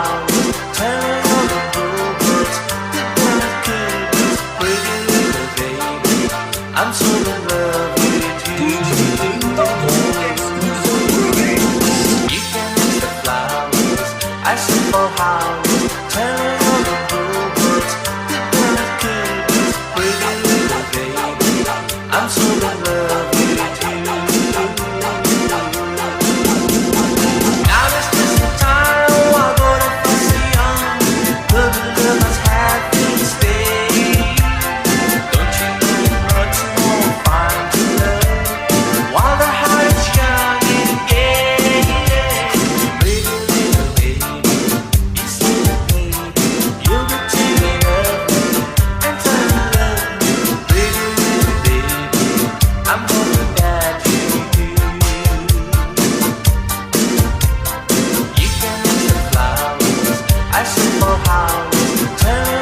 flowers, telling all the bluebirds, goodbye kisses, pretty little baby. I'm so in love with you. You can miss the flowers, I sing for hours, telling all the bluebirds, goodbye kisses, pretty little baby. I'm so in love with you. Now there's just some time while going to fussy young. Love and love must have things stay. Don't you know much more fine to love while the heart is young and gay. Pretty little baby, you see the baby, you'll be taking of me and trying to love me. Pretty little baby, I'm hoping that you do. You can miss the flowers, I sing for hours, telling